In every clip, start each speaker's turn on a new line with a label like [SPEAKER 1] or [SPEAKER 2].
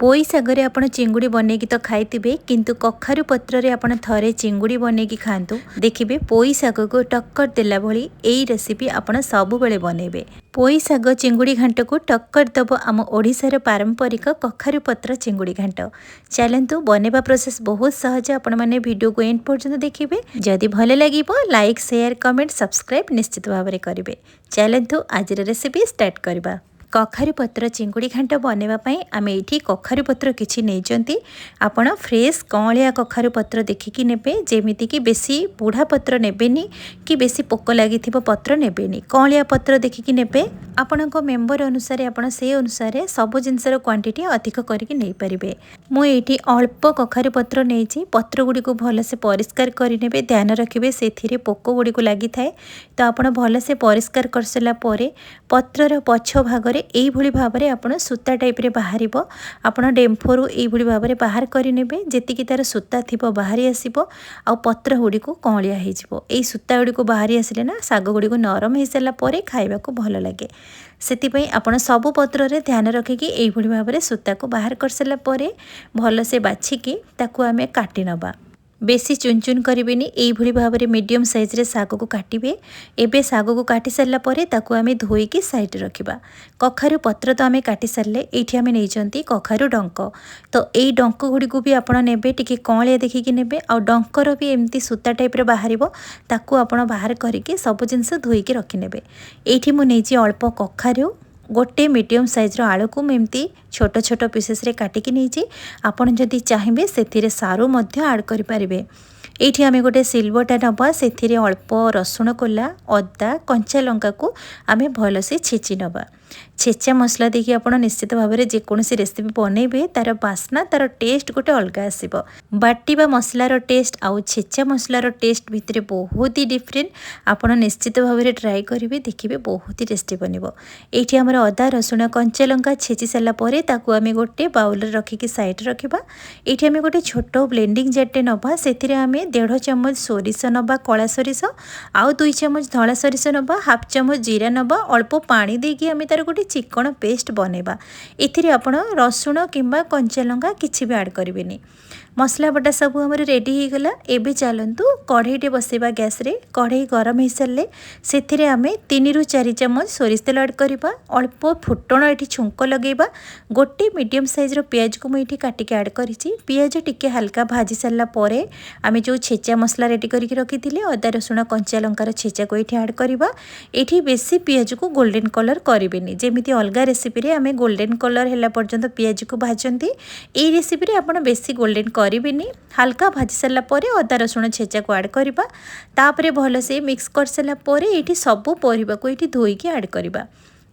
[SPEAKER 1] पोई सागरे आपण चिंगुड़ी बनैकी तो खाइथिबे किंतु कखारु पत्र रे आपण थरे चिंगुड़ी बनैकी खांतु देखिबे पोई साग को टक्कर देला भली एई रेसिपी आपण सब बेले बनेबे। पोई साग चिंगुड़ी घांट को टक्कर दब आम ओडिशार पारंपरिक कखारु पत्र चिंगुड़ी घांट। चलंतु बनेबा प्रोसेस बहुत सहज, आपण माने वीडियो को एंड पर्यंत देखिबे। जदि भले लागिबो लाइक शेयर कमेंट सब्सक्राइब निश्चित भाव में करिवे। चलंतु आज रेसिपी स्टार्ट करबा। कखारु पत्र चिंगुड़ी घांट बनवाई आम ये कखारु पत्र किसी नहीं आपण फ्रेश कौलिया कखारु पत्र देखिकी नेबे, जेमिति कि बेसी बुढ़ा पत्र नेबेनी कि बेसी पोक लगी पत्र नेबेनी। कौलिया पत्र देखिकी नेबे, आपण मेम्बर अनुसार आपण से अनुसार सब जिनसर क्वांटिटी अधिक करके नहीं पारिबे। मु एठी अल्प कखारु पत्र नहीं, पत्र गुड़ी को भलसे परिष्कार करने ध्यान रखिए, से पोक गुड़ी को लगी थाए तो आपण भलसे परिष्कार कर सारा परे पत्रर पछ भागरे एइभली भाबरे आपण सूता टाइप रे बाहर आपण डेम्फोरु एइभली भाबरे बाहर करिनेबे। जेतिकी तार सूता थिबो बाहरी आसीबो आ पत्र गुड़ी को कौलिया हो जिवो। एई सूता गुड़ी को बाहरी आसिले ना साग गुड़ी को नरम हो सारा परे खाइबा को भल लागे। सेतिपई आपण सब पत्र रे ध्यान रखिकी एइभली भाबरे सूता को बाहर कर सारा परे भल से बाछिकी ताकू आमे काटी नबा। बेसी चुन चुन करेंगे, यही भाव में मीडियम साइज रे साग को काटिबे। एबे साग को काटी सारा परे ताकू आमे धोईकी साइड रखिबा। कखारु पत्र तो आमे काटी सारे, एठी आमे नैचंती कखारु डंक। तो एई डंक गुड़ी को भी आपण नेबे, टिके कौलिया देखिकी नेबे। आ डंकर भी एमती सूता टाइप रे बाहरिबो, ताकू आपण बाहर करके सब जिनस धोईकी रखि नेबे। एठी मु नेची अल्प कखारु, गोटे मीडियम साइज आलू को एमती छोट छोट पीसेस रे काटिकी नहीं। आपन जदि चाहिए से सारू मध्य ऐड करि पारिबे। एठी आमे गोटे सिल्वरटा नबा, से अल्प रसुण कोला अदा कंचा लंका को आमे भलसे छेची नबा। छेचा मसला देखिए आप निश्चित भाव में जेकोसी रेसिपी बनइबे तार बास्ना तार टेस्ट गोटे अलग आसीबो। बाटिबा मसलार टेस्ट आउ छेचा मसलार टेस्ट भितर बहुत ही डिफरेंट। आपड़ निश्चित भाव में ट्राए करेंगे, देखिए बहुत ही टेस्टी बनिबो। एठी हमर अदा रसुण कंचा लंका छेची सारा परे ताकू आमे गोटे बाउल रे रखिकी साइड रखिबा। एठी आमे गोटे छोट ब्लेंडिंग जारटे नबा, सेथिरे आमे 1.5 चम्मच सोरिष नबा कला सोरिष, आउ 2 चम्मच धला सोरिष नबा, हाफ चम्मच जीरा नबा। अल्प पानी देकी आमे तार गोटे चिकन पेस्ट बनैबा। एथिरे आपण रसुण किंबा कंचा लंका किछि भी ऐड करिवेनी। मसला बटा सब हमर रेडी हो गला। एबे चलंतु कढ़ईटे बसेबा गैस रे। कढ़ई गरम हो सारे से आमे 3 ରୁ 4 चम्मच सोरिष तेल ऐड करबा। अल्प फुटण एठी छुंक लगेबा। गोटे मीडियम साइज रो पियाज को मुझे काटिके ऐड करिछि। पियाज टिके हल्का भाजी सारा परे आमे जो छेचा मसला रेडी करके रखिथिले अदा रसुण कंचा लंकार छेचा को एठी ऐड करबा। एठी बेसी पियाज को गोल्डन कलर करिवेनी, जेमिति अलगा रेसिपी रे आमे गोल्डन कलर हैला पर्यंत पियाज को भाजंती। एई रेसिपी रे आपण बेसी गोल्डन करिवेनी, हल्का भाजी सारा परे अदा रसुण छेचा को ऐड करबा। तापरे भल से मिक्स कर सारा परे एठी सब परिबा को एठी धोईकी ऐड करबा।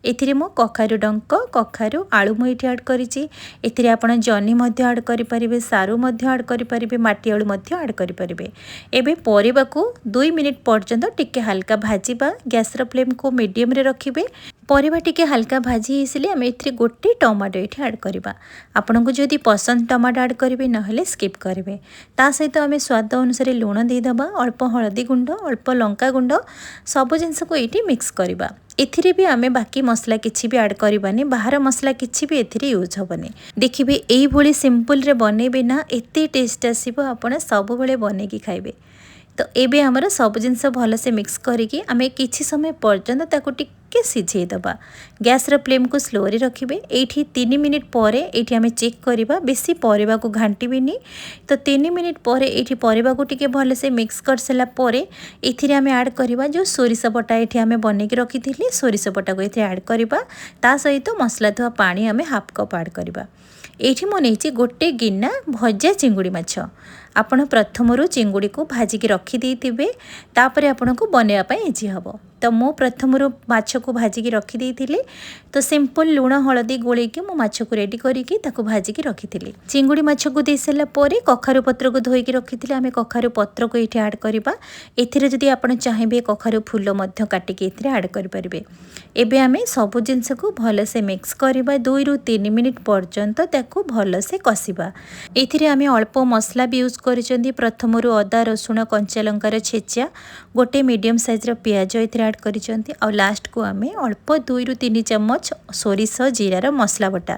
[SPEAKER 1] एथिरे मो कखारु डंक कखारु आलू मु एठी ऐड करिछि। एथिरे आपण जनी मध्य ऐड करि परिबे, सारू मध्य ऐड करि परिबे, माटी आलू मध्य ऐड करि परिबे। एबे परिबा को 2 मिनिट पर्यंत टिके हल्का भाजीबा। गैस रो फ्लेम को मीडियम रे रखिबे। परिबा टिके हल्का भाजी हिसले आमे एथिरे गोटे टमाटो एठी ऐड करबा। आपन को जदि पसंद टमाटो ऐड करिवे नहले स्किप करिवे। ता सहित आमे स्वाद अनुसार लूण दे दबा, अल्प हळदी गुंड अल्प लंका गुंड सब जिनस को एठी मिक्स करबा। एथिरे भी आमे बाकी मसला किछि भी ऐड करबानी, बाहर मसला किछि भी एथिरे यूज होबनी। देखिबे एई भली सिंपल रे बनेबे ना एते टेस्ट आसीबो, आपण सब बेले बनेकी खाइबे। तो एबे हमर सब जिनस भल से मिक्स करिकी आमे किछि समय पर्यंत ताको टिके सिझे दबा। गैस रो फ्लेम को स्लो रे रखिबे। एठी 3 मिनिट परे एठी आमे चेक करिबा, बेसी परिबा को घांटीबेनी। तो 3 मिनिट परे एठी परिबा को टिके भल से मिक्स कर सला परे एथिरे आमे ऐड करिबा जो सोरिष बटा एठी आमे बनेकी रखिथिले, सोरिष बटा को एथिरे ऐड करिबा। ता सहित मसला धुआ पानी आमे हाफ कप ऐड करिबा। एठी मो नेछि गोटे गिना भजा चिंगुड़ी माछ। आपण प्रथमरु चिंगुड़ी को भाजिकी रखी देइथिबे, तापरे आपण को बनेवा पई इजी हबो। तो मो प्रथमरु माछ को भाजिकी रखी देइथिले। तो सिंपल लूण हळदी गोळेकी मो माछ को रेडी करिकी ताको भाजिकी रखिथिले। चिंगुड़ी माछ को देइ सला परे कखारु पत्र को धोईकी रखिथिले आमे कखारु पत्र को एठी ऐड करबा। एथिरे जदि आपण चाहिबे कखारु फूल मध्य काटिकी एथिरे ऐड करि परिबे। एबे आमे सब जिनस को भल से मिक्स करबा। 2 ରୁ 3 मिनिट पर्यंत ताको भल से कसिबा। एथिरे आमे अल्प मसला भी यूज करिसेंती। प्रथमरु अदा रसुण कंचा लंकार छेचा, गोटे मीडियम साइज रो पियाज एथिरे ऐड करिसेंती आ लास्ट को आमे अल्प 2 रु 3 चम्मच सोरिष जीरार मसला बटा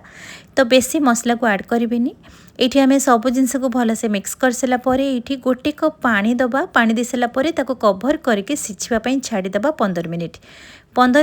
[SPEAKER 1] तो बेसी मसला को ऐड करिवेनी। एठी आमे सब जिनस को भल से मिक्स कर सला परे एठी गोटे कप पानी दबा पानी दे सला परे ताको कवर करके सिझिबा पई छाडी दबा 15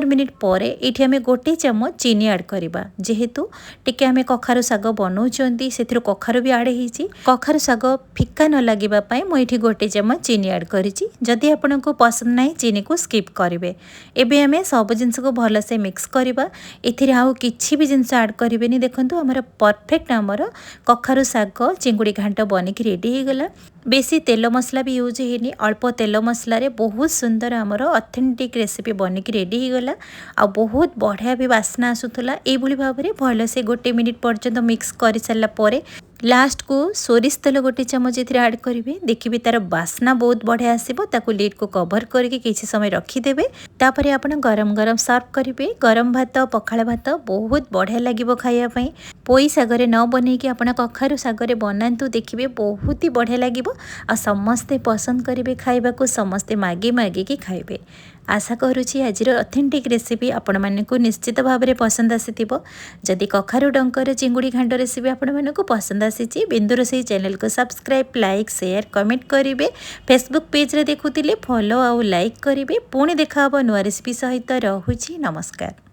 [SPEAKER 1] मिनिट परे एठी आमे गोटे चम्मच चीनी ऐड करिबा जेहेतु टिके आमे कखारु साग बनौचंती सेथिरो कखारु भी ऐड हेची कखारु साग फिका न लागिबा पई मो एठी गोटे चम्मच चीनी ऐड करिची। जदि आपनको पसंद नाही चीनी को स्किप करिवे। एबे आमे सब जिनस को भल से मिक्स करिबा एथिरे आउ किछि भी जिनस ऐड करिवेनी। देखंतु हमर परफेक्ट हमर कखारु साग चिंगुड़ी घांट बनिक रेडी हो गला। बेसी तेल मसला भी यूज हेनी अल्प तेल मसला रे बहुत सुंदर हमर ऑथेंटिक रेसिपी बनिक रेडी हो गला आ बहुत बढ़िया भी वासना आसुथला। ए भली भाबरे भल से गोटे मिनिट पर्यंत मिक्स कर सारा परे लास्ट को सोरिष तेल गोटे चम्मच एथिरे ऐड करिवे। देखिबे तार वासना बहुत बढ़िया आसीबो। ताको लीड को कवर करके किछि समय रखी देबे तापरे आपण गरम गरम सर्व करिवे। गरम भात पखाळ भात बहुत बढ़िया लागिबो खाइया पई। पोई सागरे न बनै कि आपण कखारु सागरे बनांतु देखिबे बहुत ही बढ़िया लागिबो आ समस्ते पसंद करिवे खाइबा को समस्ते मागी मागी कि खाइबे। आशा करुछि आजिर ऑथेंटिक रेसिपी आपण मानकु निश्चित भाव में पसंद आसीथिबो। जदि कखारु डंकर चिंगुड़ी घांट रेसिपी आपण मानकु पसंद आसीछि बिंदुरोसई चैनल को सब्सक्राइब लाइक शेयर कमेंट करिवे। फेसबुक पेज रे देखुतिले फॉलो आउ लाइक करिवे। पुणी देखा हबो नुवा रेसिपी सहित। रहुछि नमस्कार।